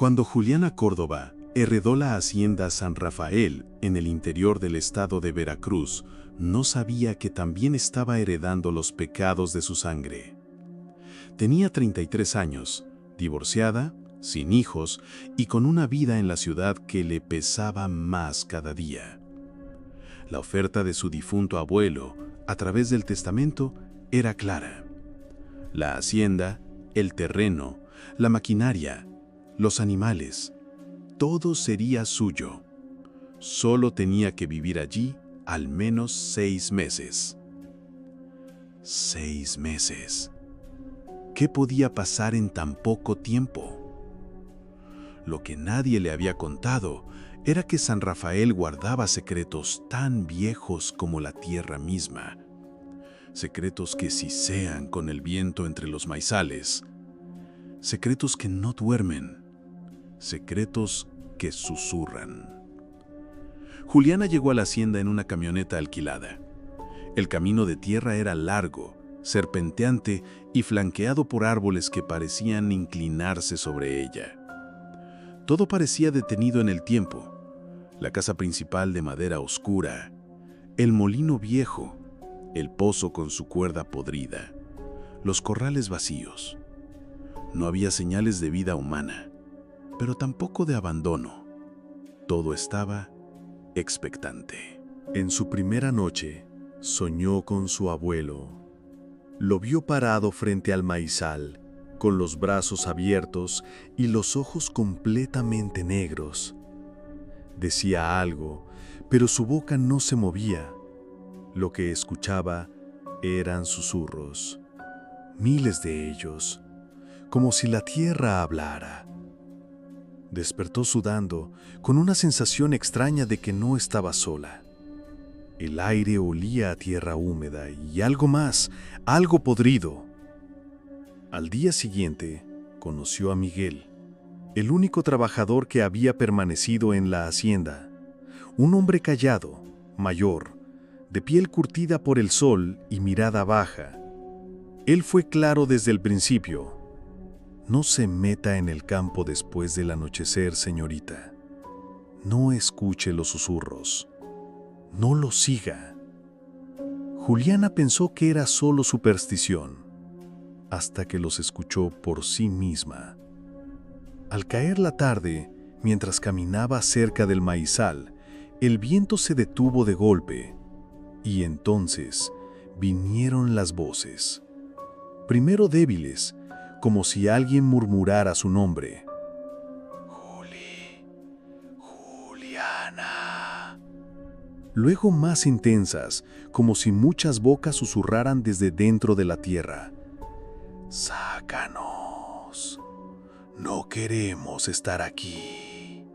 Cuando Juliana Córdoba heredó la hacienda San Rafael en el interior del estado de Veracruz, no sabía que también estaba heredando los pecados de su sangre. Tenía 33 años, divorciada, sin hijos y con una vida en la ciudad que le pesaba más cada día. La oferta de su difunto abuelo, a través del testamento, era clara. La hacienda, el terreno, la maquinaria, los animales, todo sería suyo. Solo tenía que vivir allí al menos 6 meses. 6 meses. ¿Qué podía pasar en tan poco tiempo? Lo que nadie le había contado era que San Rafael guardaba secretos tan viejos como la tierra misma. Secretos que sisean con el viento entre los maizales. Secretos que no duermen. Secretos que susurran. Juliana llegó a la hacienda en una camioneta alquilada. El camino de tierra era largo, serpenteante y flanqueado por árboles que parecían inclinarse sobre ella. Todo parecía detenido en el tiempo. La casa principal de madera oscura, el molino viejo, el pozo con su cuerda podrida, los corrales vacíos. No había señales de vida humana, pero tampoco de abandono. Todo estaba expectante. En su primera noche, soñó con su abuelo. Lo vio parado frente al maizal, con los brazos abiertos y los ojos completamente negros. Decía algo, pero su boca no se movía. Lo que escuchaba eran susurros, miles de ellos, como si la tierra hablara. Despertó sudando, con una sensación extraña de que no estaba sola. El aire olía a tierra húmeda y algo más, algo podrido. Al día siguiente, conoció a Miguel, el único trabajador que había permanecido en la hacienda. Un hombre callado, mayor, de piel curtida por el sol y mirada baja. Él fue claro desde el principio. No se meta en el campo después del anochecer, señorita. No escuche los susurros. No los siga. Juliana pensó que era solo superstición, hasta que los escuchó por sí misma. Al caer la tarde, mientras caminaba cerca del maizal, el viento se detuvo de golpe, y entonces vinieron las voces. Primero débiles, como si alguien murmurara su nombre. Juliana. Luego más intensas, como si muchas bocas susurraran desde dentro de la tierra. Sácanos. No queremos estar aquí.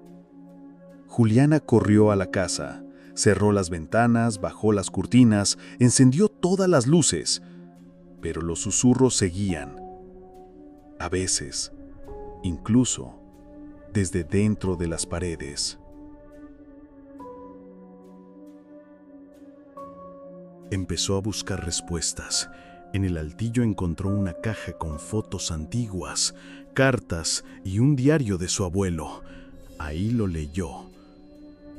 Juliana corrió a la casa, cerró las ventanas, bajó las cortinas, encendió todas las luces, pero los susurros seguían. A veces, incluso, desde dentro de las paredes. Empezó a buscar respuestas. En el altillo encontró una caja con fotos antiguas, cartas y un diario de su abuelo. Ahí lo leyó.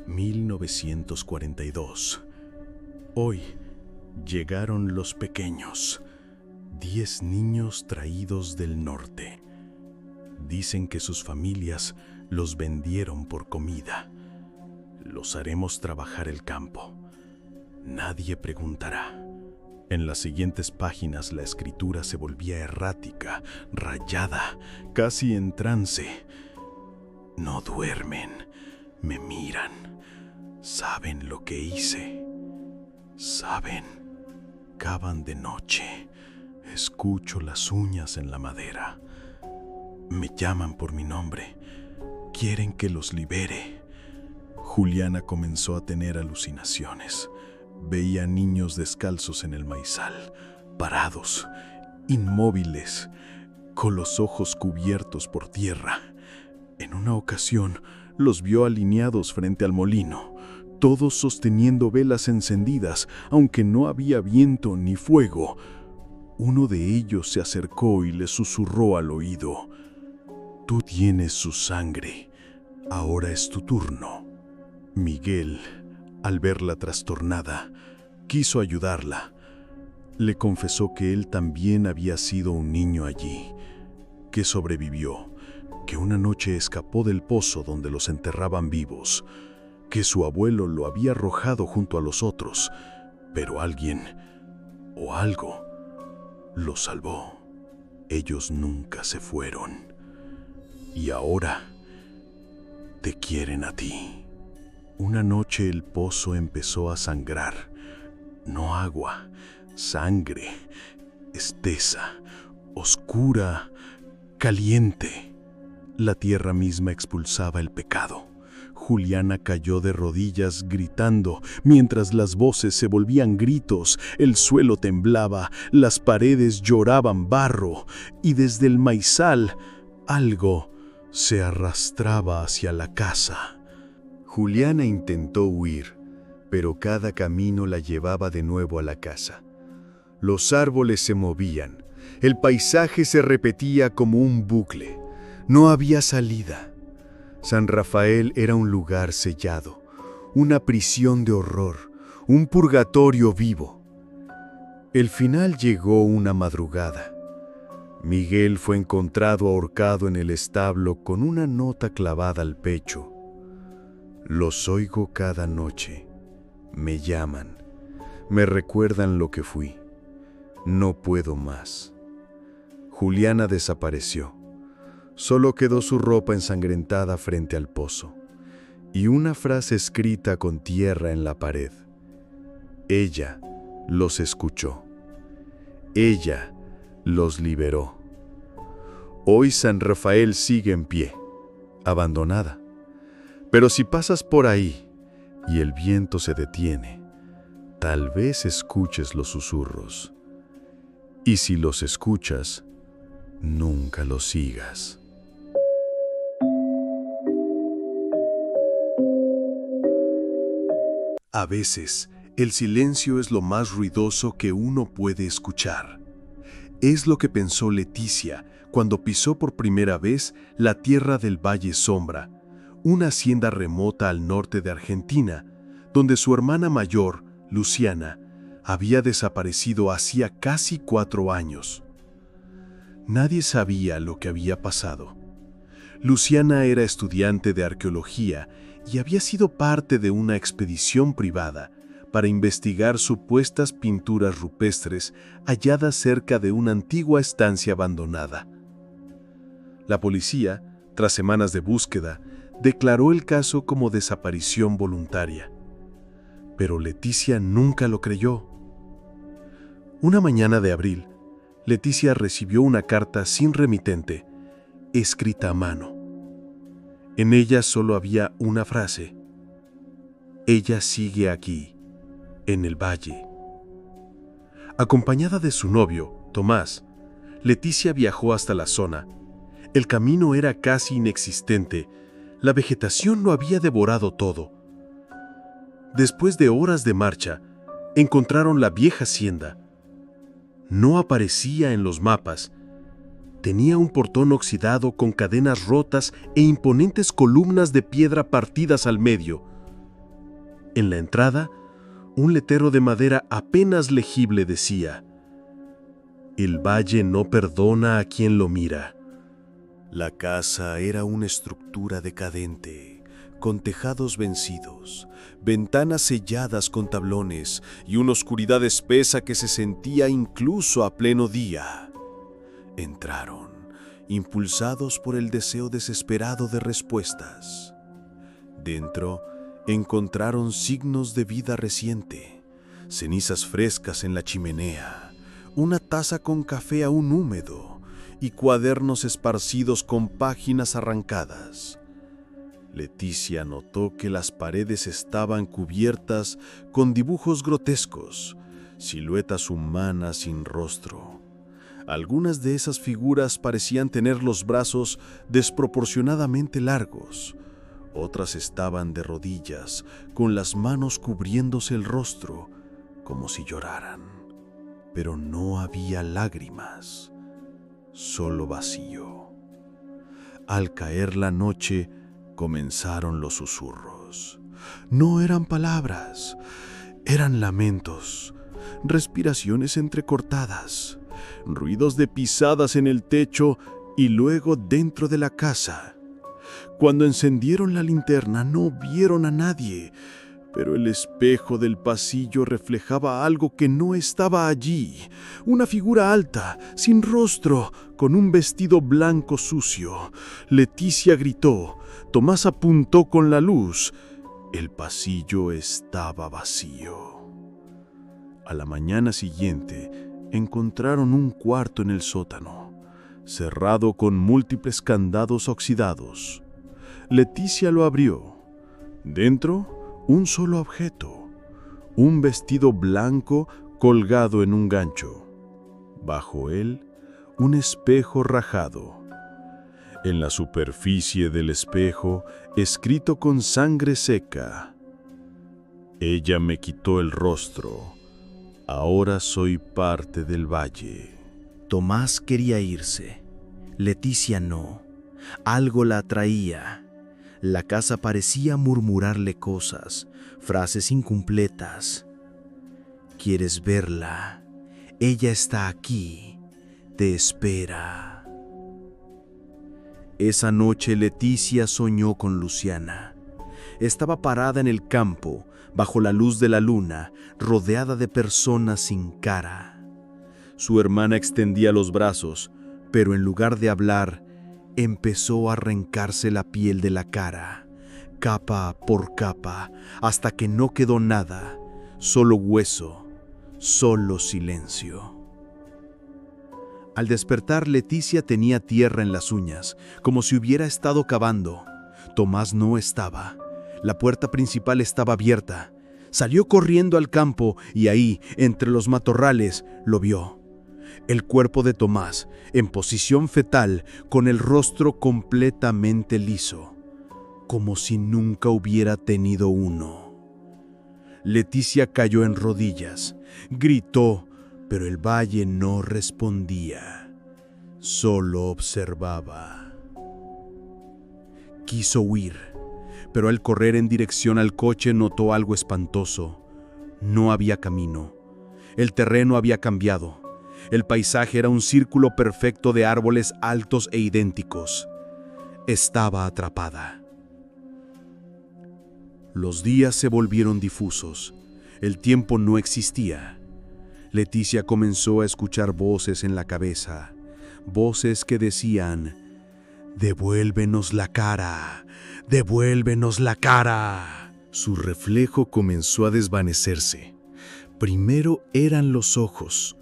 1942. Hoy llegaron los pequeños. 10 niños traídos del norte. Dicen que sus familias los vendieron por comida. Los haremos trabajar el campo. Nadie preguntará. En las siguientes páginas la escritura se volvía errática, rayada, casi en trance. No duermen, me miran, saben lo que hice. Saben, cavan de noche. Escucho las uñas en la madera. Me llaman por mi nombre. Quieren que los libere. Juliana comenzó a tener alucinaciones. Veía niños descalzos en el maizal, parados, inmóviles, con los ojos cubiertos por tierra. En una ocasión los vio alineados frente al molino, todos sosteniendo velas encendidas, aunque no había viento ni fuego. Uno de ellos se acercó y le susurró al oído: Tú tienes su sangre. Ahora es tu turno. Miguel, al verla trastornada, quiso ayudarla. Le confesó que él también había sido un niño allí, que sobrevivió, que una noche escapó del pozo donde los enterraban vivos, que su abuelo lo había arrojado junto a los otros, pero alguien o algo lo salvó. Ellos nunca se fueron. Y ahora te quieren a ti. Una noche el pozo empezó a sangrar. No agua, sangre, espesa, oscura, caliente. La tierra misma expulsaba el pecado. Juliana cayó de rodillas gritando, mientras las voces se volvían gritos, el suelo temblaba, las paredes lloraban barro, y desde el maizal algo se arrastraba hacia la casa. Juliana intentó huir, pero cada camino la llevaba de nuevo a la casa. Los árboles se movían, el paisaje se repetía como un bucle. No había salida. San Rafael era un lugar sellado, una prisión de horror, un purgatorio vivo. El final llegó una madrugada. Miguel fue encontrado ahorcado en el establo con una nota clavada al pecho. Los oigo cada noche. Me llaman. Me recuerdan lo que fui. No puedo más. Juliana desapareció. Solo quedó su ropa ensangrentada frente al pozo y una frase escrita con tierra en la pared. Ella los escuchó. Ella los liberó. Hoy San Rafael sigue en pie, abandonada. Pero si pasas por ahí y el viento se detiene, tal vez escuches los susurros. Y si los escuchas, nunca los sigas. A veces, el silencio es lo más ruidoso que uno puede escuchar. Es lo que pensó Leticia cuando pisó por primera vez la tierra del Valle Sombra, una hacienda remota al norte de Argentina, donde su hermana mayor, Luciana, había desaparecido hacía casi 4 años. Nadie sabía lo que había pasado. Luciana era estudiante de arqueología y había sido parte de una expedición privada para investigar supuestas pinturas rupestres halladas cerca de una antigua estancia abandonada. La policía, tras semanas de búsqueda, declaró el caso como desaparición voluntaria. Pero Leticia nunca lo creyó. Una mañana de abril, Leticia recibió una carta sin remitente, escrita a mano. En ella solo había una frase: ella sigue aquí, en el valle. Acompañada de su novio, Tomás, Leticia viajó hasta la zona. El camino era casi inexistente, la vegetación lo había devorado todo. Después de horas de marcha, encontraron la vieja hacienda. No aparecía en los mapas. Tenía un portón oxidado con cadenas rotas e imponentes columnas de piedra partidas al medio. En la entrada, un letrero de madera apenas legible decía: el valle no perdona a quien lo mira. La casa era una estructura decadente, con tejados vencidos, ventanas selladas con tablones y una oscuridad espesa que se sentía incluso a pleno día. Entraron, impulsados por el deseo desesperado de respuestas. Dentro encontraron signos de vida reciente, cenizas frescas en la chimenea, una taza con café aún húmedo y cuadernos esparcidos con páginas arrancadas. Leticia notó que las paredes estaban cubiertas con dibujos grotescos, siluetas humanas sin rostro. Algunas de esas figuras parecían tener los brazos desproporcionadamente largos. Otras estaban de rodillas, con las manos cubriéndose el rostro, como si lloraran. Pero no había lágrimas, solo vacío. Al caer la noche, comenzaron los susurros. No eran palabras, eran lamentos, respiraciones entrecortadas, ruidos de pisadas en el techo y luego dentro de la casa. Cuando encendieron la linterna no vieron a nadie, pero el espejo del pasillo reflejaba algo que no estaba allí. Una figura alta, sin rostro, con un vestido blanco sucio. Leticia gritó. Tomás apuntó con la luz. El pasillo estaba vacío. A la mañana siguiente, encontraron un cuarto en el sótano, cerrado con múltiples candados oxidados. Leticia lo abrió. Dentro, un solo objeto, un vestido blanco colgado en un gancho. Bajo él, un espejo rajado. En la superficie del espejo, escrito con sangre seca: «Ella me quitó el rostro. Ahora soy parte del valle». Tomás quería irse. Leticia no. Algo la atraía. La casa parecía murmurarle cosas, frases incompletas. ¿Quieres verla? Ella está aquí. Te espera. Esa noche Leticia soñó con Luciana. Estaba parada en el campo, bajo la luz de la luna, rodeada de personas sin cara. Su hermana extendía los brazos, pero en lugar de hablar, empezó a arrancarse la piel de la cara, capa por capa, hasta que no quedó nada, solo hueso, solo silencio. Al despertar, Leticia tenía tierra en las uñas, como si hubiera estado cavando. Tomás no estaba. La puerta principal estaba abierta. Salió corriendo al campo y ahí, entre los matorrales, lo vio. El cuerpo de Tomás, en posición fetal, con el rostro completamente liso, como si nunca hubiera tenido uno. Leticia cayó en rodillas, gritó, pero el valle no respondía, solo observaba. Quiso huir, pero al correr en dirección al coche notó algo espantoso. No había camino. El terreno había cambiado. El paisaje era un círculo perfecto de árboles altos e idénticos. Estaba atrapada. Los días se volvieron difusos. El tiempo no existía. Leticia comenzó a escuchar voces en la cabeza. Voces que decían: «Devuélvenos la cara, devuélvenos la cara». Su reflejo comenzó a desvanecerse. Primero eran los ojos,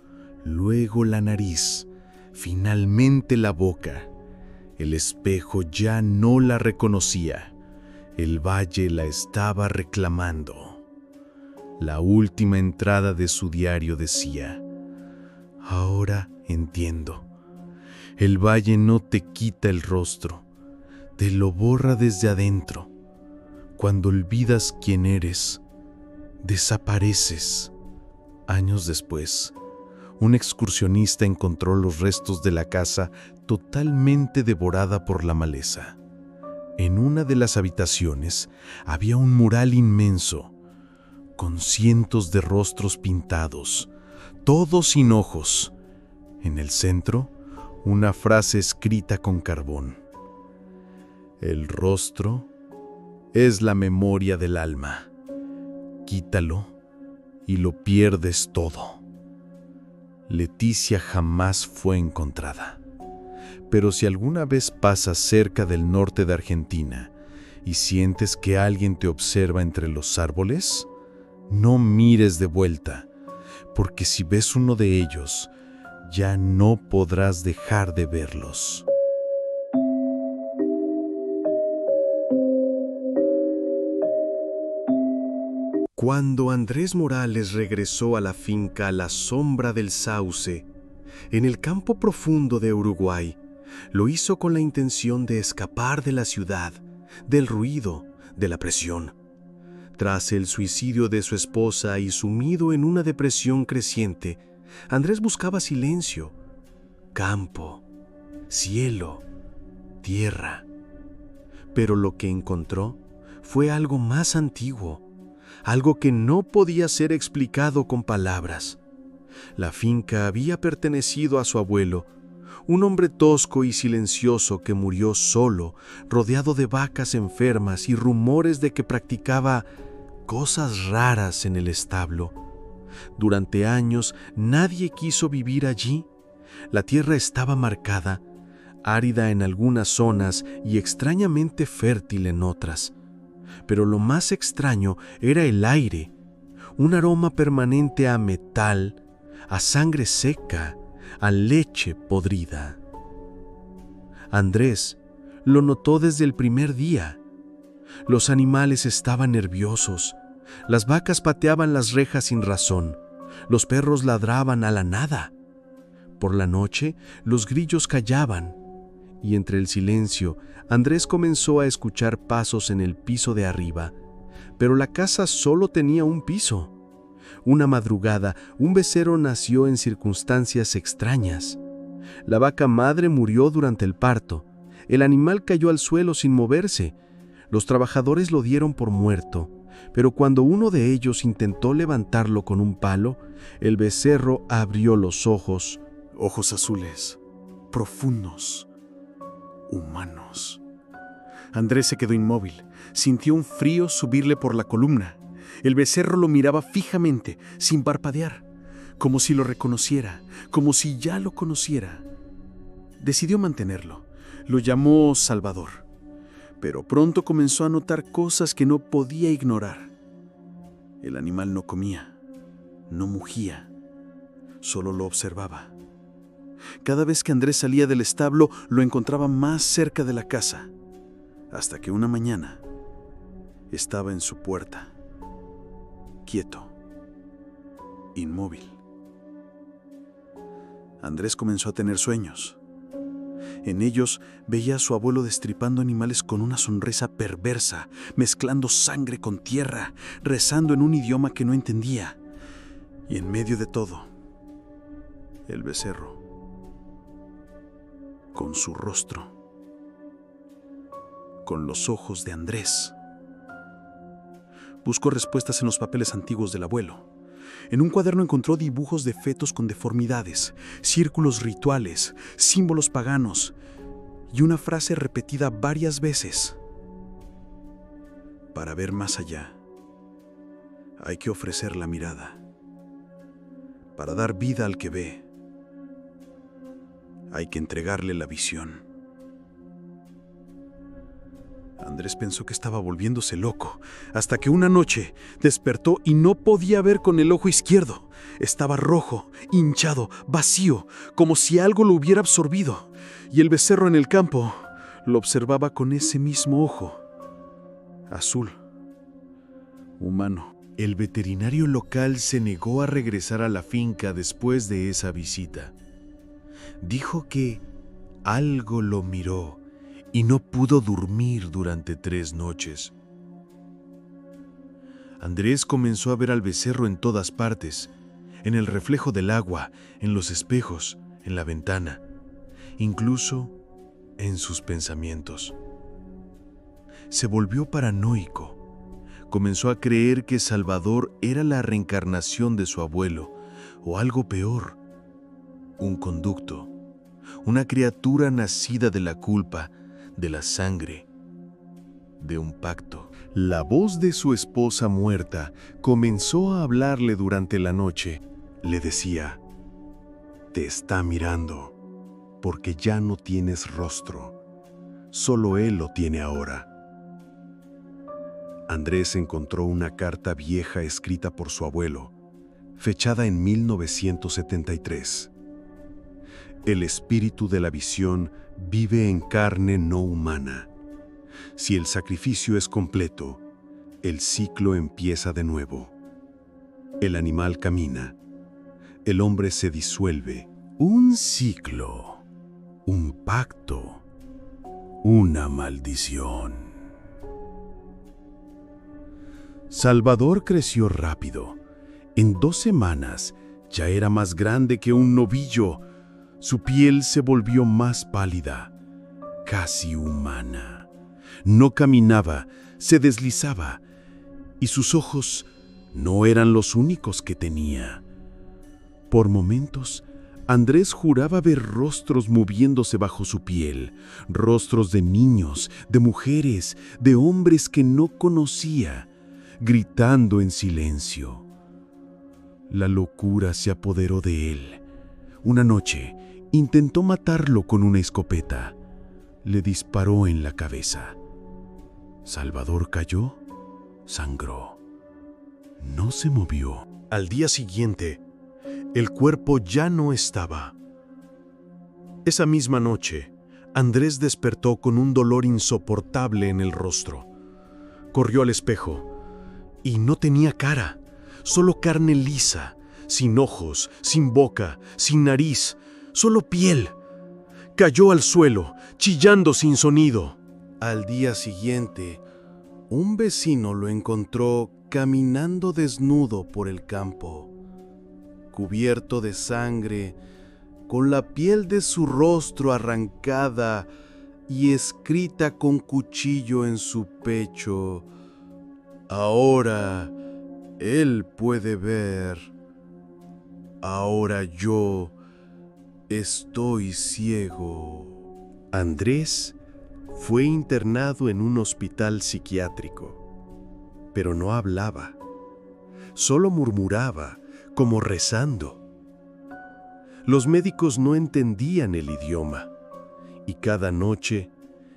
luego la nariz, finalmente la boca. El espejo ya no la reconocía. El valle la estaba reclamando. La última entrada de su diario decía: «Ahora entiendo. El valle no te quita el rostro, te lo borra desde adentro. Cuando olvidas quién eres, desapareces». Años después, un excursionista encontró los restos de la casa totalmente devorada por la maleza. En una de las habitaciones había un mural inmenso, con cientos de rostros pintados, todos sin ojos. En el centro, una frase escrita con carbón: «El rostro es la memoria del alma. Quítalo y lo pierdes todo». Leticia jamás fue encontrada. Pero si alguna vez pasas cerca del norte de Argentina y sientes que alguien te observa entre los árboles, no mires de vuelta, porque si ves uno de ellos, ya no podrás dejar de verlos. Cuando Andrés Morales regresó a la finca a la sombra del sauce, en el campo profundo de Uruguay, lo hizo con la intención de escapar de la ciudad, del ruido, de la presión. Tras el suicidio de su esposa y sumido en una depresión creciente, Andrés buscaba silencio, campo, cielo, tierra. Pero lo que encontró fue algo más antiguo, algo que no podía ser explicado con palabras. La finca había pertenecido a su abuelo, un hombre tosco y silencioso que murió solo, rodeado de vacas enfermas y rumores de que practicaba cosas raras en el establo. Durante años nadie quiso vivir allí. La tierra estaba marcada, árida en algunas zonas y extrañamente fértil en otras. Pero lo más extraño era el aire, un aroma permanente a metal, a sangre seca, a leche podrida. Andrés lo notó desde el primer día. Los animales estaban nerviosos, las vacas pateaban las rejas sin razón, los perros ladraban a la nada. Por la noche, los grillos callaban, y entre el silencio, Andrés comenzó a escuchar pasos en el piso de arriba, pero la casa solo tenía un piso. Una madrugada, un becerro nació en circunstancias extrañas. La vaca madre murió durante el parto. El animal cayó al suelo sin moverse. Los trabajadores lo dieron por muerto, pero cuando uno de ellos intentó levantarlo con un palo, el becerro abrió los ojos. Ojos azules, profundos, humanos. Andrés se quedó inmóvil. Sintió un frío subirle por la columna. El becerro lo miraba fijamente, sin parpadear, como si lo reconociera, como si ya lo conociera. Decidió mantenerlo. Lo llamó Salvador. Pero pronto comenzó a notar cosas que no podía ignorar. El animal no comía, no mugía, solo lo observaba. Cada vez que Andrés salía del establo, lo encontraba más cerca de la casa, hasta que una mañana estaba en su puerta, quieto, inmóvil. Andrés comenzó a tener sueños. En ellos veía a su abuelo destripando animales con una sonrisa perversa, mezclando sangre con tierra, rezando en un idioma que no entendía. Y en medio de todo, el becerro, con su rostro, con los ojos de Andrés. Buscó respuestas en los papeles antiguos del abuelo. En un cuaderno encontró dibujos de fetos con deformidades, círculos rituales, símbolos paganos y una frase repetida varias veces. Para ver más allá, hay que ofrecer la mirada. Para dar vida al que ve, hay que entregarle la visión. Andrés pensó que estaba volviéndose loco, hasta que una noche despertó y no podía ver con el ojo izquierdo. Estaba rojo, hinchado, vacío, como si algo lo hubiera absorbido. Y el becerro en el campo lo observaba con ese mismo ojo, azul, humano. El veterinario local se negó a regresar a la finca después de esa visita. Dijo que algo lo miró y no pudo dormir durante 3 noches. Andrés comenzó a ver al becerro en todas partes, en el reflejo del agua, en los espejos, en la ventana, incluso en sus pensamientos. Se volvió paranoico. Comenzó a creer que Salvador era la reencarnación de su abuelo, o algo peor, un conducto, una criatura nacida de la culpa, de la sangre, de un pacto. La voz de su esposa muerta comenzó a hablarle durante la noche. Le decía: «Te está mirando, porque ya no tienes rostro. Solo él lo tiene ahora». Andrés encontró una carta vieja escrita por su abuelo, fechada en 1973. El espíritu de la visión vive en carne no humana. Si el sacrificio es completo, el ciclo empieza de nuevo. El animal camina, el hombre se disuelve. Un ciclo, un pacto, una maldición. Salvador creció rápido. En 2 semanas ya era más grande que un novillo. Su piel se volvió más pálida. casi humana. No caminaba, se deslizaba, y sus ojos no eran los únicos que tenía. Por momentos, Andrés juraba ver rostros moviéndose bajo su piel, rostros de niños, de mujeres, de hombres que no conocía, gritando en silencio. La locura se apoderó de él. Una noche, intentó matarlo con una escopeta. Le disparó en la cabeza. Salvador cayó, sangró. No se movió. Al día siguiente, el cuerpo ya no estaba. Esa misma noche, Andrés despertó con un dolor insoportable en el rostro. Corrió al espejo y no tenía cara, solo carne lisa, sin ojos, sin boca, sin nariz, solo piel. Cayó al suelo, chillando sin sonido. Al día siguiente, un vecino lo encontró caminando desnudo por el campo, cubierto de sangre, con la piel de su rostro arrancada y escrita con cuchillo en su pecho: ahora él puede ver, ahora yo estoy ciego. Andrés fue internado en un hospital psiquiátrico, pero no hablaba, solo murmuraba, como rezando. Los médicos no entendían el idioma, y cada noche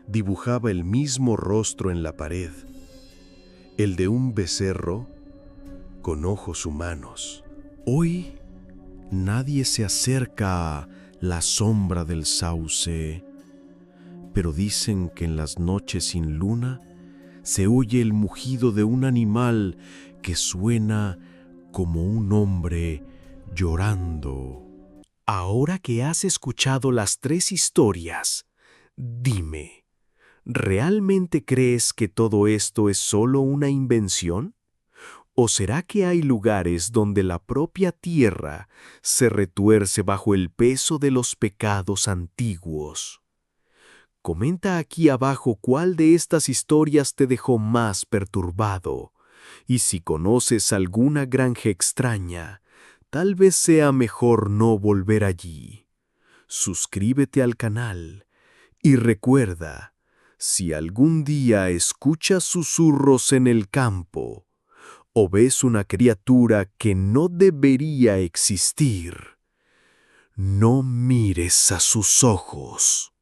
dibujaba el mismo rostro en la pared, el de un becerro con ojos humanos. Hoy nadie se acerca a la sombra del sauce, pero dicen que en las noches sin luna se oye el mugido de un animal que suena como un hombre llorando. Ahora que has escuchado las 3 historias, dime, ¿realmente crees que todo esto es solo una invención? ¿O será que hay lugares donde la propia tierra se retuerce bajo el peso de los pecados antiguos? Comenta aquí abajo cuál de estas historias te dejó más perturbado, y si conoces alguna granja extraña, tal vez sea mejor no volver allí. Suscríbete al canal y recuerda, si algún día escuchas susurros en el campo o ves una criatura que no debería existir, no mires a sus ojos.